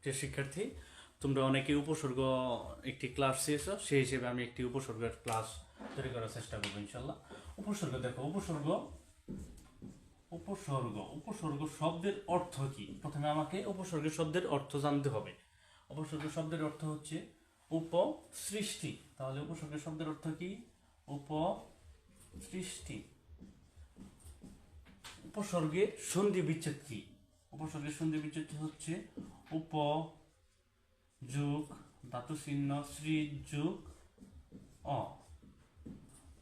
যে শিক্ষার্থী তোমরা অনেকে উপসর্গ একটি ক্লাস চেয়েছো, সেই হিসেবে আমি একটি উপসর্গের ক্লাস তৈরি করার চেষ্টা করবো ইনশাল্লাহ। উপসর্গ দেখো, উপসর্গ উপসর্গ উপসর্গ শব্দের অর্থ কি? প্রথমে আমাকে উপসর্গের শব্দের অর্থ জানতে হবে। উপসর্গ শব্দের অর্থ হচ্ছে উপসৃষ্টি। তাহলে উপসর্গের শব্দের অর্থ কি? উপসৃষ্টি। উপসর্গের সন্ধি বিচ্ছেদ কি? উপসর্গের সন্ধি বিচ্ছেদ হচ্ছে উপ যোগ ধাতু চিহ্ন শ্রী যোগ অ।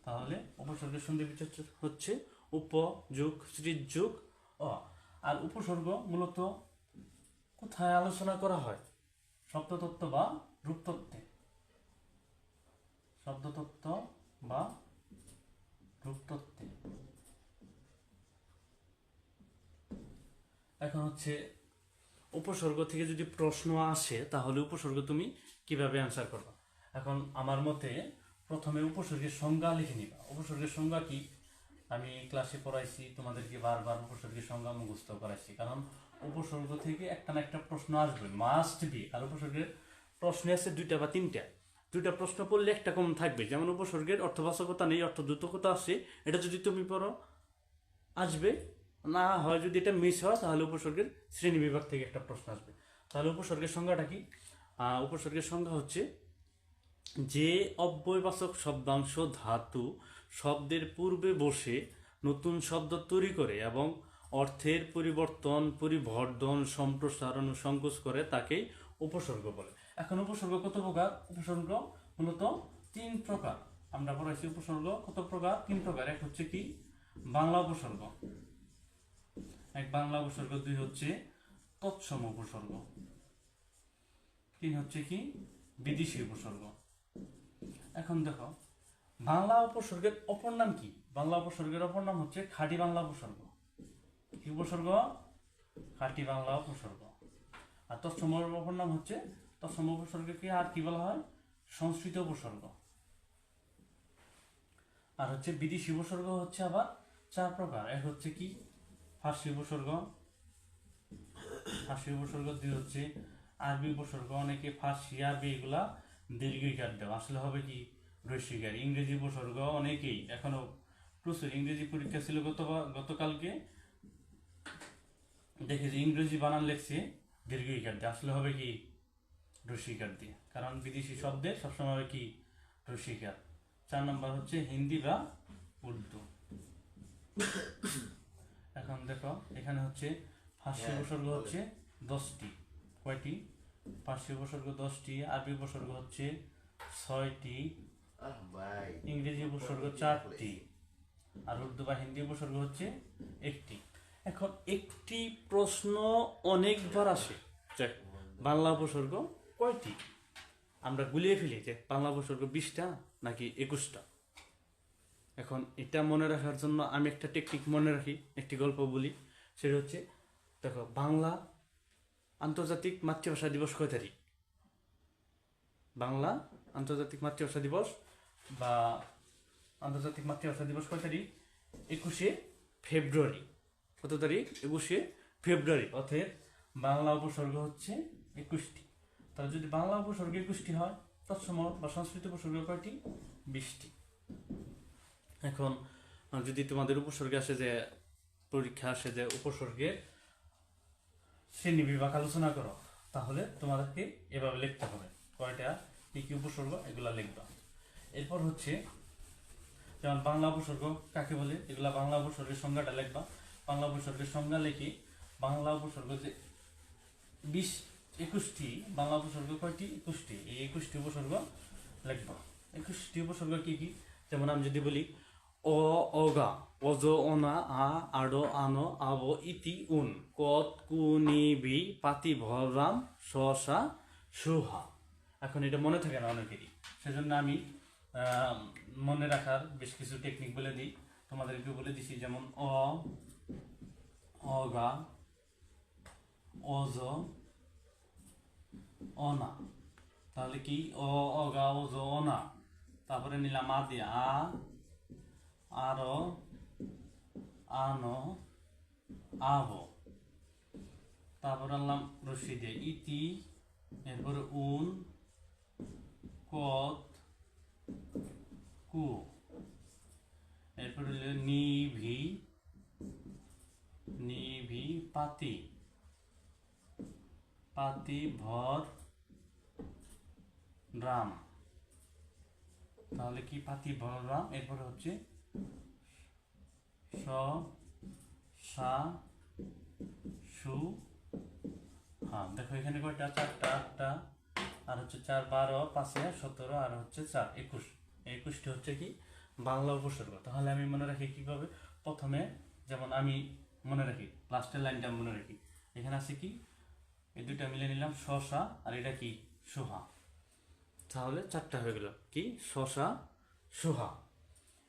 তাহলে উপসর্গের সন্ধি বিচ্ছেদ হচ্ছে উপ যোগ শ্রী যোগ অ। আর উপসর্গ মূলত কোথায় আলোচনা করা হয়? শব্দতত্ত্ব বা রূপতত্ত্বে। শব্দতত্ত্ব বা রূপতত্ত্বে। এখন হচ্ছে উপসর্গ থেকে যদি প্রশ্ন আসে তাহলে উপসর্গ তুমি কিভাবে অ্যান্সার করবে? এখন আমার মতে প্রথমে উপসর্গের সংজ্ঞা লিখে নিবা। উপসর্গের সংজ্ঞা কি? আমি ক্লাসে পড়াইছি, তোমাদেরকে বারবার উপসর্গের সংজ্ঞা মুখস্থ করাইছি, কারণ উপসর্গ থেকে একটা না একটা প্রশ্ন আসবে, মাস্ট বি। আর উপসর্গের প্রশ্ন আছে দুইটা বা তিনটা। দুইটা প্রশ্ন পড়লে একটা কম থাকবে, যেমন উপসর্গের অর্থবাচকতা নেই, অর্থদ্যোতকতা আছে, এটা যদি তুমি পড়ো আসবে। না হয় যদি এটা মিস হয় তাহলে উপসর্গের শ্রেণী বিভাগ থেকে একটা প্রশ্ন আসবে। তাহলে উপসর্গের সংজ্ঞাটা কি? উপসর্গের সংজ্ঞা হচ্ছে যে অব্যয়বাচক শব্দাংশ ধাতু শব্দের পূর্বে বসে নতুন শব্দ তৈরি করে এবং অর্থের পরিবর্তন, পরিবর্ধন, সম্প্রসারণ ও সংকোচ করে তাকেই উপসর্গ বলে। এখন উপসর্গ কত প্রকার? উপসর্গ মূলত তিন প্রকার। আমরা পড়াইছি উপসর্গ কত প্রকার? তিন প্রকার। এক হচ্ছে কি? বাংলা উপসর্গ। এক বাংলা উপসর্গ। দুই হচ্ছে তৎসম উপসর্গ। তিন হচ্ছে কি? বিদেশি উপসর্গ। এখন দেখো, বাংলা উপসর্গের অপর নাম কি? বাংলা উপসর্গের অপর নাম হচ্ছে খাঁটি বাংলা উপসর্গ। কি উপসর্গ? খাঁটি বাংলা উপসর্গ। আর তৎসমের অপর নাম হচ্ছে, তৎসম উপসর্গকে আর কি বলা হয়? সংস্কৃত উপসর্গ। আর হচ্ছে বিদেশি উপসর্গ হচ্ছে আবার চার প্রকার। এক হচ্ছে কি? ফার্সি উপসর্গ। ফার্সি উপসর্গ। দুই হচ্ছে আরবি উপসর্গ। অনেকে ফার্সি আরবি এগুলা দীর্ঘিকার দেওয়া, আসলে হবে কি? রস্যিকার। ইংরেজি উপসর্গ অনেকেই এখনো প্রচুর, ইংরেজি পরীক্ষা ছিল গতকালকে, দেখে যে ইংরেজি বানান লেখছে দীর্ঘিকার দিয়ে, আসলে হবে কি? রস্যিকার দিয়ে, কারণ বিদেশি শব্দে সবসময় হবে কি? রস্যিকার। 4 নম্বর হচ্ছে হিন্দি বা উর্দু। এখন দেখো, এখানে হচ্ছে ফার্সি উপসর্গ হচ্ছে 10টি। কয়টি? ফার্সি উপসর্গ 10টি, আরবি উপসর্গ হচ্ছে 6টি, ইংরেজি উপসর্গ 4টি, আর উর্দু বা হিন্দি উপসর্গ হচ্ছে 1টি। এখন একটি প্রশ্ন অনেকবার আসে যে বাংলা উপসর্গ কয়টি? আমরা গুলিয়ে ফেলি যে বাংলা উপসর্গ 20টা নাকি 21টা। এখন এটা মনে রাখার জন্য আমি একটা টেকনিক মনে রাখি, একটি গল্প বলি। সেটা হচ্ছে, দেখো, বাংলা আন্তর্জাতিক মাতৃভাষা দিবস কয় তারিখ? বাংলা আন্তর্জাতিক মাতৃভাষা দিবস বা আন্তর্জাতিক মাতৃভাষা দিবস কয় তারিখ? 21শে ফেব্রুয়ারি। কত তারিখ? 21শে ফেব্রুয়ারি। অর্থাৎ বাংলা উপসর্গ হচ্ছে 21টি। তাহলে যদি বাংলা উপসর্গ 21টি হয়, তৎসম বা সংস্কৃত উপসর্গ কয়টি? 20টি। এখন যদি তোমাদের উপসর্গে আসে যে, পরীক্ষা আসে যে উপসর্গের শ্রেণী বিভাগ আলোচনা করো, তাহলে তোমাদেরকে এভাবে লিখতে হবে, কয়টা কি কি উপসর্গ এগুলা লিখবা। এরপর হচ্ছে যেমন বাংলা উপসর্গ কাকে বলে, এগুলা বাংলা উপসর্গের সংজ্ঞাটা লিখবা। বাংলা উপসর্গের সংজ্ঞা লিখি, বাংলা উপসর্গ যে 21টি, বাংলা উপসর্গ কয়টি? 21টি। এই 21টি উপসর্গ লিখবা। 21টি উপসর্গ কি কি? যেমন আমি যদি বলি অ, অগা, অজ, অনা, আ, আড়, আনো, আব, ইতি, উন, কত, কু, নি, বি, পাতি, ভরাম, সসা, সুহা। এখন এটা মনে থাকে না অনেকেরই, সেজন্য আমি মনে রাখার বেশ কিছু টেকনিক বলে দিই, তোমাদেরকে বলে দিছি। যেমন অ, অগা, অজ, অনা। তাহলে কি? অ, অগা, অজ, অনা। তারপরে নিলাম আ দিয়ে আ, আরো, আনো, আব। তারপর আনলাম রশ্মি দিয়ে ইতি, এরপরে উন, কত, কু। এরপরে হলো নিভি, নিভি, পাতি, পাতি, ভর, রাম। তাহলে কি পাতি, ভর, রাম। এরপরে হচ্ছে স, সা, সু, হ্যাঁ। দেখো এখানে কয়টা, চারটা, আটটা, আর হচ্ছে 4, 12, 5, 17, আর হচ্ছে 4, 21। 21টি হচ্ছে কি বাংলা উপসর্গ। তাহলে আমি মনে রাখি কিভাবে? প্রথমে যেমন আমি মনে রাখি, লাস্টের লাইনটা মনে রাখি। এখানে আছে কি, এই দুইটা মিলে নিলাম, শশা, আর এটা কি, সোহা। তাহলে 4টা হয়ে গেল কি, শশা, সোহা।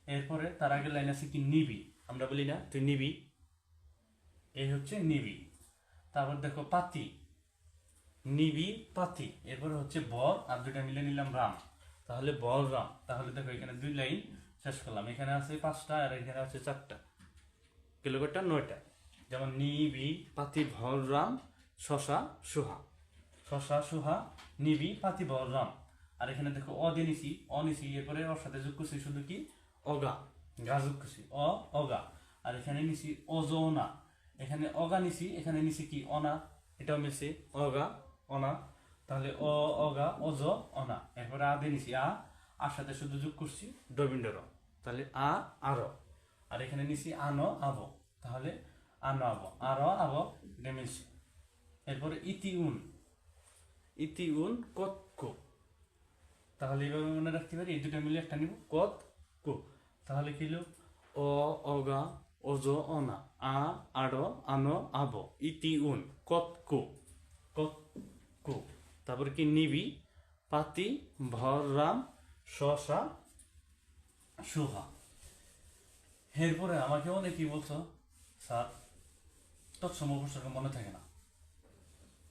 এরপরে তার আগের লাইন আছে কি, নিবি। আমরা বলি না তুই নিবি, এই হচ্ছে নিবি। তারপর দেখো পাতি, নিবি, পাতি। এরপরে হচ্ছে বর, আর দুইটা মিলে নিলাম রাম। তাহলে বল রাম। তাহলে দেখো এখানে 2 লাইন শেষ করলাম। এখানে আছে 5টা, আর এখানে আছে 4টা, গেল কয়টা, 9টা। যেমন নিবি, পাতি, ভর, রাম, শশা, সুহা। শশা, সুহা, নিবি, পাতি, ভর, রাম। আর এখানে দেখো অ দিয়ে নিছি, অ নিছি, এরপরে ওর সাথে যোগ করছি শুধু কি, অগা, গা যোগ করছি, অগা। আর এখানে নিছি অজনা, এখানে অগা নিছি, এখানে নিছি কি, অনা, এটাও মিলছে অগা, অনা। তাহলে অগা, অজ, অনা। এরপরে আ দিয়ে নিছি, আর সাথে শুধু যোগ করছি ডবিন্ডর। তাহলে আর। আর এখানে নিছি আনো, আব। তাহলে আনো, আব, আর, আব, এটা মিলছে। এরপরে ইতি, উন, ইতি, উন, কত, কো। তাহলে এইভাবে মনে রাখতে পারি, এই দুটা মিলে একটা নিব, কত, কো। তাহলে কি হলো, অগা, অজ, অনা, আড়, আনো, আব, ইতি, উন, কত, কো, কত, কো। তারপরে কি, নিবি, পাতি, ভর, রাম, শশা, সুহা। এরপরে আমাকে অনেকেই বলছো, স্যার তৎসম উপসর্গ মনে থাকে না।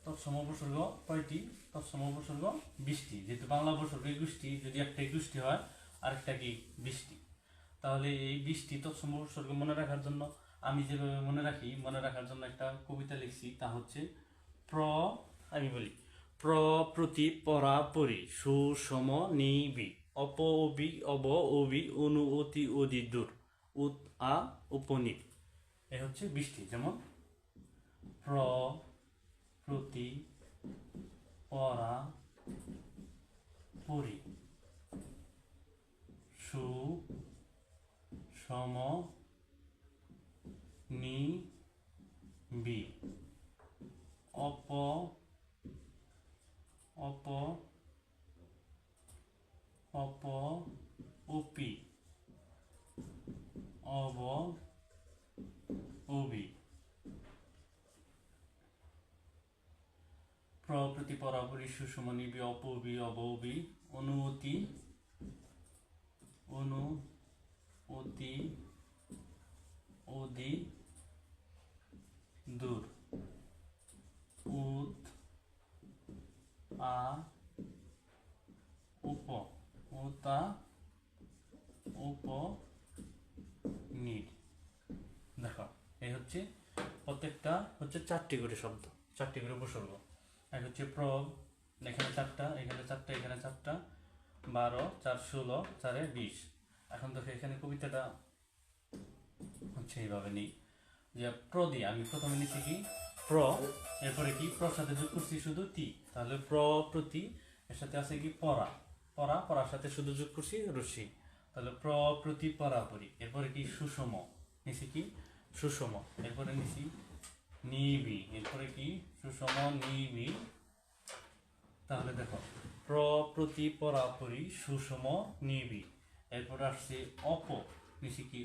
তৎসম উপসর্গ কয়টি? তৎসম উপসর্গ 20টি। যেহেতু বাংলা উপসর্গ 21টি, যদি একটা 21টি হয়, আরেকটা কি 20টি। তাহলে এই 20টি তৎসম উপসর্গ মনে রাখার জন্য আমি যেভাবে মনে রাখি, মনে রাখার জন্য একটা কবিতা লিখছি, তা হচ্ছে আমি বলি, প্রতি, পরা, পরি, সুষম, নিবি, অবি, অনু, অতি, অদি, দূর, উত, উপনীত। এ হচ্ছে 20টি। যেমন প্রতি, পরা, পরি, সুষম, নিবি, উপি, অবি। প্রতি, পরাপরি, সুষম, নিবি, অবি, অনুতি, অদি, দূর, উত, উপ, উতা, উপনীত। দেখো এই হচ্ছে প্রত্যেকটা হচ্ছে 4টি করে শব্দ, 4টি করে উপসর্গ। এক হচ্ছে এখানে 4টা, এখানে 4টা, এখানে 4টা, 12, 4, 16, 4, 20। এখন দেখো এখানে কবিতাটা হচ্ছে এইভাবে নেই, যে দিয়ে আমি প্রথমে নিচ্ছি কি, এরপরে কি, সাথে যোগ করছি শুধু তি। তাহলে প্রতি, এর সাথে আছে কি, পরার সাথে শুধু যোগ করছি রশ্মি। তাহলে প্রতি, পরাপরি। এরপরে কি, সুষম, নিছি কি, সুষম। এরপরে নিছি নিবি, এরপরে কি, সুষম, নিবি। তাহলে দেখো প্রতি, পরাপরি, সুষম, নিবি। এরপরে আসছে নিছি কি,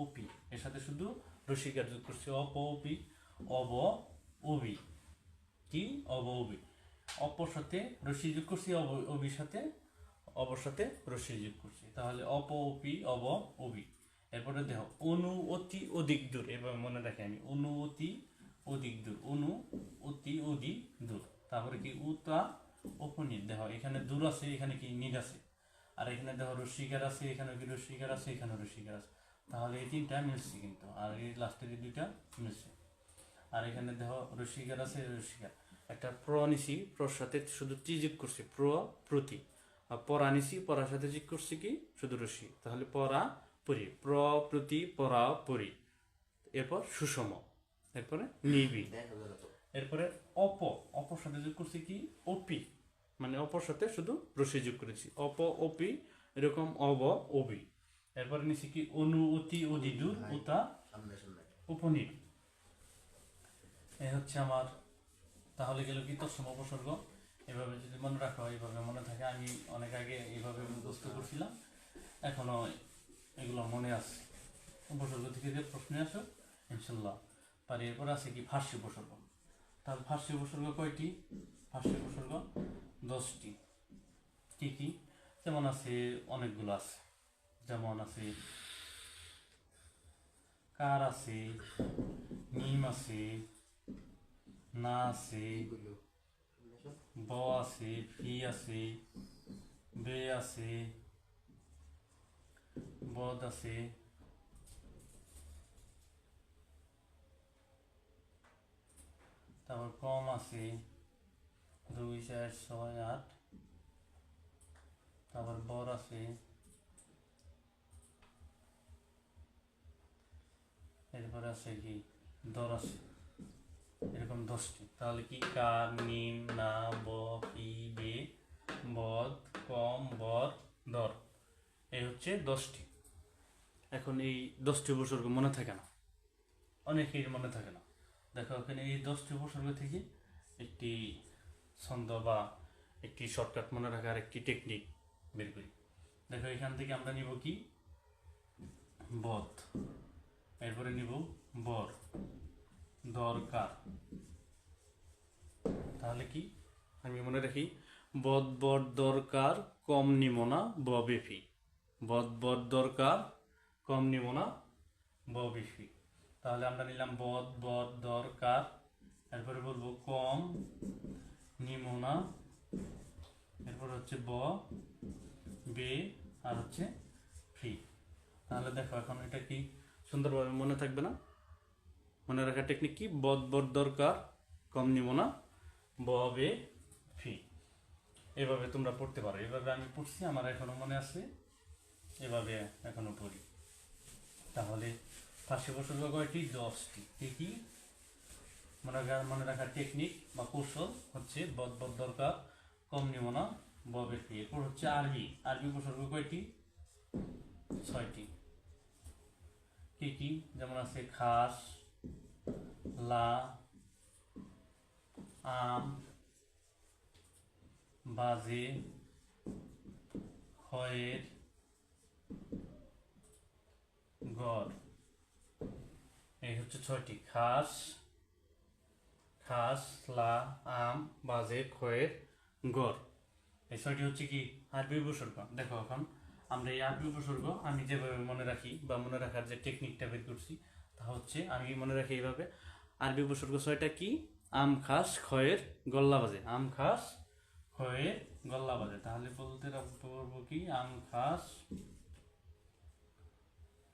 অপি, এর সাথে শুধু রসিকার যোগ করছি, অপি, অবি, কি, অবি। অপর সাথে রসি যোগ করছি, অবির সাথে, অবর সাথে রসি যোগ করছি। তাহলে অপি, অবি। এরপরে দেখো অনু, অতি, অধিক, দূর। এভাবে মনে রাখি আমি, অনু, অতি, অধিক, দূর, অনু, অতি, অধিক, দূর। তারপরে কি, উতা, উপনীত। দেখো এখানে দূর আছে, এখানে কি, নিদ আছে। আর এখানে দেখো রস্বীকার আছে, এখানে কি রস্বীকার আছে, এখানে রস্বীকার আছে। তাহলে এই 3টা মিলছে কিন্তু, আর এই লাস্টের এই 2টা মিলছে। আর এখানে দেখো রস্বীকার আছে, রস্বীকার। একটা প্র নিছি, প্রর সাথে শুধু টি যোগ করছি, প্রতি। আর পরা নিছি, পরার সাথে যোগ করছি কি শুধু রসি, তাহলে পরা পরি, প্রতি পরা পরি। এরপর সুষম, এরপরে নিবিড়, এরপরে অপর সাথে যোগ করছি কি অপি, মানে অপর সাথে শুধু রসি যোগ করেছি, অপি, এরকম অবি। এরপরে নিছি কি অনু, অতি, অদিদূর, উতা, উপনীত। এই হচ্ছে আমার, তাহলে গেল কি তৎসম উপসর্গ। এভাবে যদি মনে রাখা হয়, এইভাবে মনে থাকে। আমি অনেক আগে এইভাবে মুখস্থ করছিলাম, এখনো এগুলো মনে আছে। উপসর্গ থেকে যে প্রশ্ন আসো ইনশাল্লাহ পারি। এরপর আছে কি ফার্সি উপসর্গ। তাহলে ফার্সি উপসর্গ কয়টি? ফার্সি উপসর্গ 10টি। কি কি? যেমন আছে, অনেকগুলো আছে। যেমন আছে কার আছে, মিম আছে, না আছে, ব আছে, ফি আছে, বে আছে, বদ আছে, তারপর কম আছে 2 4 6 8, তারপর বর আছে, এরপরে আছে কি দর আছে। এরকম 10টি। তাহলে কি কার, মিম, না, ব, ফি, বে, বদ, কম, বর, দর। এই হচ্ছে 10টি। এখন এই 10টি উপসর্গ মনে থাকে না, অনেকের মনে থাকে না। দেখো এখানে এই 10টি উপসর্গ থেকে একটি ছন্দ বা একটি শর্টকাট মনে রাখার একটি টেকনিক বের করি। দেখো এখান থেকে আমরা নিব কি বদ, এরপরে নিব বর, দরকার। তাহলে কি আমি মনে রাখি, বদ বর দরকার, কম নিব না বেফি। বদ বর দরকার, কম নিব না বেফি। তাহলে আমরা নিলাম বদ বর দরকার, এরপরে বলবো কম নিব না, এরপর হচ্ছে বে, আর হচ্ছে ফি। তাহলে দেখো এখন এটা কি সুন্দরভাবে মনে থাকবে না? মনে রাখার টেকনিক কি, বদ বর দরকার, কম নিব না, বে ফি। এভাবে তোমরা পড়তে পারো। এভাবে আমি পড়ছি, আমার এখনো মনে আছে, এভাবে এখনো পড়ি। তাহলে ফার্সি উপসর্গ কয়টি? 10টি। কি কি মনে রাখার টেকনিক বা কৌশল হচ্ছে বদ বদ দরকার, কম নিব না, বে ফি। এরপর হচ্ছে আরবি উপসর্গ কয়টি? 6টি। কি কি? যেমন আছে খাস, লা, আম, বাজে, খয়ের, গড়। এই হচ্ছে 6টি। খাস, লা, আম, বাজে, খয়ের, গড়। এই 6টি হচ্ছে কি আরবি উপসর্গ। দেখো এখন আমরা এই আরবি উপসর্গ আমি যেভাবে মনে রাখি বা মনে রাখার যে টেকনিকটা বের করছি, তা হচ্ছে আমি মনে রাখি এইভাবে। আরবি উপসর্গ 6টা কি? আম, খাস, খয়ের, গল্লা বাজে। আম, খাস, খয়ের, গল্লা বাজে। তাহলে বলতে পারবো কি আম, খাস,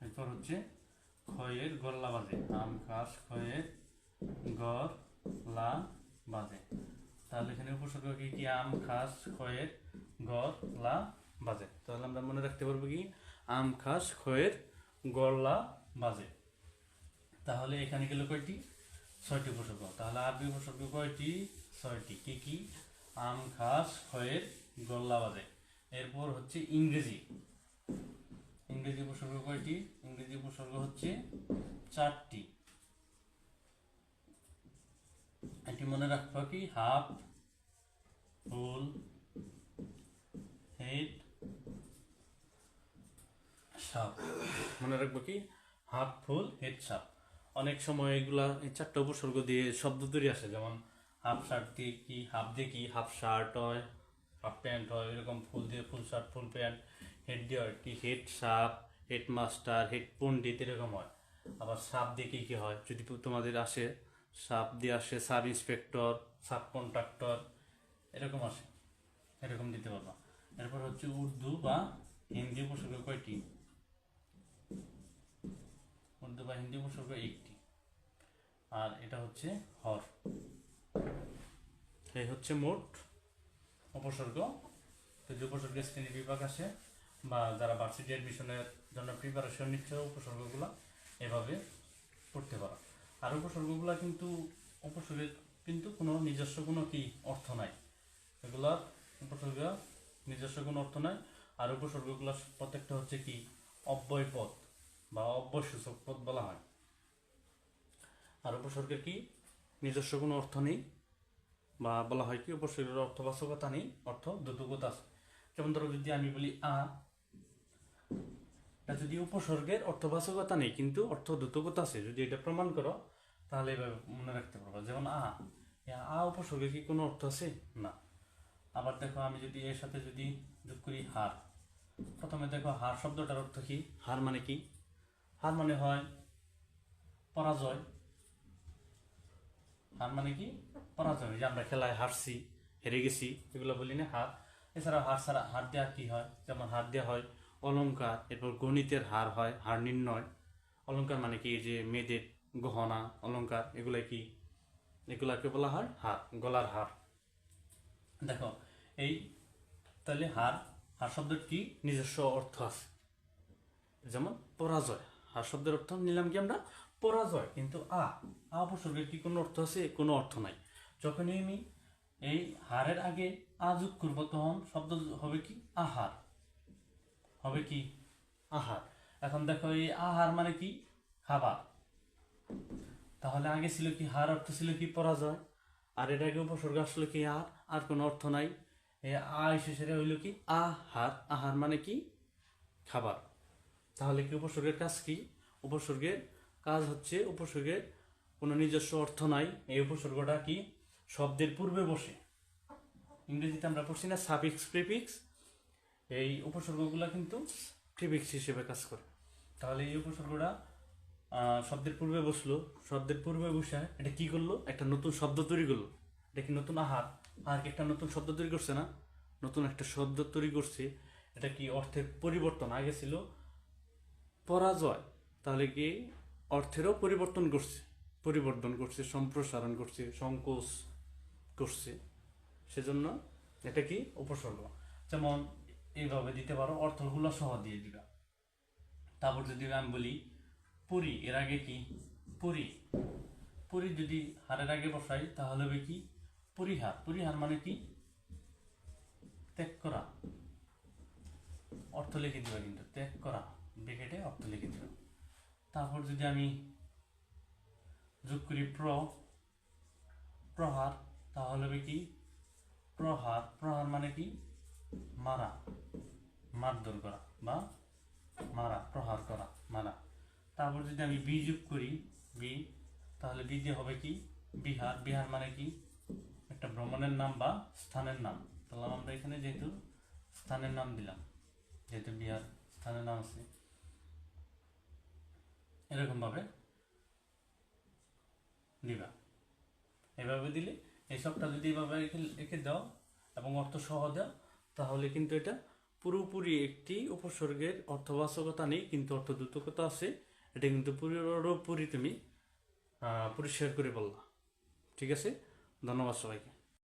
এরপর হচ্ছে খয়ের, গল্লা বাজে। আম, খাস, খয়ের, গল্লা বাজে। তাহলে এখানে উপসর্গ কি কি? আম, খাস, খয়ের, গল্লা বাজে। তাহলে আমরা মনে রাখতে পারবো কি আম, খাস, খয়ের, গল্লা বাজে। তাহলে এখানে গেল কয়টি? 6টি উপসর্গ। তাহলে আরবি উপসর্গ কয়টি? 6টি। কি কি? আম, খাস, খয়ের, গল্লা বাজে। এরপর হচ্ছে ইংরেজি উপসর্গ কয়টি? ইংরেজি উপসর্গ হচ্ছে 4টি। এটি মনে রাখবো কি হাফ, ফুল, হেড, সাপ। মনে রাখবো কি হাফ, ফুল, হেড, সাপ। অনেক সময় এগুলা এই 4টা উপসর্গ দিয়ে শব্দ তৈরি আসে। যেমন হাফ শার্ট দিয়ে কি, হাফ দিয়ে কি হাফ শার্ট হয়, হাফ প্যান্ট হয়। এরকম ফুল দিয়ে full shirt, full pant. Head দিয়ে হয় কি হেড সাপ, হেড মাস্টার, হেড পণ্ডিত, এরকম হয়। আবার সাপ দিয়ে কি কি হয় যদি তোমাদের আসে, সাপ দিয়ে আসে সাব ইন্সপেক্টর, সাব কন্ট্রাক্টর, এরকম আসে, এরকম দিতে পারবা। এরপর হচ্ছে উর্দু বা হিন্দি উপসর্গ কয়টি? উর্দু বা হিন্দি উপসর্গ 1টি। আর এটা হচ্ছে হর। এই হচ্ছে মোট উপসর্গ। যদি উপসর্গের শ্রেণী বিভাগ আসে বা যারা ভার্সিটি অ্যাডমিশনের জন্য প্রিপারেশন নিচ্ছে, উপসর্গগুলো এভাবে পড়তে পারো। আর উপসর্গগুলো কিন্তু উপসর্গের কিন্তু কোনো নিজস্ব কোনো কি অর্থ নাই, এগুলার উপসর্গ নিজস্ব কোনো অর্থ নাই। আর উপসর্গগুলো প্রত্যেকটা হচ্ছে কি অব্যয় পদ বা অব্যয়সূচক পদ বলা হয়। আর উপসর্গের কি নিজস্ব কোনো অর্থ নেই বা বলা হয় কি উপসর্গের অর্থবাচকতা নেই, অর্থ দ্যোতকতা আছে। যেমন ধরো যদি আমি বলি এটা যদি উপসর্গের অর্থবাচকতা নেই কিন্তু অর্থ দ্যোতকতা আছে, যদি এটা প্রমাণ করো তাহলে এভাবে মনে রাখতে পারবো। যেমন উপসর্গের কি কোনো অর্থ আছে? না। আবার দেখো আমি যদি এর সাথে যদি যোগ করি হার, প্রথমে দেখো হার শব্দটার অর্থ কি? হার মানে কি? হার মানে হয় পরাজয়। হার মানে কি? পরাজয়। যে আমরা খেলায় হারছি, হেরে গেছি, এগুলো বলি না হার। এছাড়া হার ছাড়া হার দেওয়া কি হয়? যেমন হার দেওয়া হয় অলংকার, এরপর গণিতের হার হয় হার নির্ণয়। অলংকার মানে কি? যে মেয়েদের গহনা অলংকার, এগুলা কি? এগুলাকে বলা হয় হার, গলার হার। দেখো এই তাহলে হার, হার শব্দের কি নিজস্ব অর্থ আছে। যেমন পরাজয়, হার শব্দের অর্থ নিলাম কি আমরা? পরাজয়। কিন্তু উপসর্গের কি কোনো অর্থ আছে? কোনো অর্থ নাই। যখনই আমি এই হারের আগে যোগ করবো তখন শব্দ হবে কি? আহার। হবে কি? আহার। এখন দেখো এই আহার মানে কি? খাবার। তাহলে আগে ছিল কি? হার অর্থ ছিল কি? পরাজয়। আর এর আগে উপসর্গ আসলো কি? আর কোনো অর্থ নাই। এই শেষে হইল কি? আহার। আহার মানে কি? খাবার। তাহলে কি উপসর্গের কাজ কি? উপসর্গের কাজ হচ্ছে, উপসর্গের কোনো নিজস্ব অর্থ নাই। এই উপসর্গটা কি? শব্দের পূর্বে বসে। ইংরেজিতে আমরা পড়ছি না সাফিক্স প্রিফিক্স, এই উপসর্গগুলো কিন্তু প্রিফিক্স হিসেবে কাজ করে। তাহলে এই উপসর্গটা শব্দের পূর্বে বসলো, শব্দের পূর্বে বসে এটা কি করলো? একটা নতুন শব্দ তৈরি করলো। এটা কি নতুন? আহার। আর কি একটা নতুন শব্দ তৈরি করছে না? নতুন একটা শব্দ তৈরি করছে। এটা কি অর্থের পরিবর্তন? আগে ছিল পরাজয়, তাহলে কি অর্থেরও পরিবর্তন করছে, পরিবর্তন করছে, সম্প্রসারণ করছে, সংকোচ করছে। সেজন্য এটা কি? উপসর্গ। যেমন এইভাবে দিতে পারো, অর্থগুলো সহ দিয়ে দিবা। তারপর যদি আমি বলি পুরী, এর আগে কি? পুরী। পুরী যদি হারের আগে বসাই তাহলে হবে কি? পরিহার। পরিহার মানে কি? ত্যাগ করা। অর্থ লিখে দিবা কিন্তু, ত্যাগ করা ব্র্যাকেটে অর্থ লিখে দিবা। তারপর যদি আমি যোগ করি প্রহার, তাহলে হবে কি? প্রহার। প্রহার মানে কি? মারা, মারধর করা বা মারা, প্রহার করা, মারা। তারপর যদি আমি বি যোগ করি, বি, তাহলে বি দিয়ে হবে কি? বিহার। বিহার মানে কি? একটা ভ্রমণের নাম বা স্থানের নাম। তাহলে আমরা এখানে যেহেতু স্থানের নাম দিলাম, যেহেতু বিহার স্থানের নাম আছে, এরকম ভাবে দিবা। এভাবে দিলে এই সবটা যদি এভাবে লিখে দাও এবং অর্থ সহ দাও, তাহলে কিন্তু এটা পুরোপুরি একটি উপসর্গের অর্থবাচকতা নেই কিন্তু অর্থদ্যোতকতা আছে। এটা কিন্তু পুরোপুরি তুমি পরিষ্কার করে বললা। ঠিক আছে, ধন্যবাদ সবাইকে।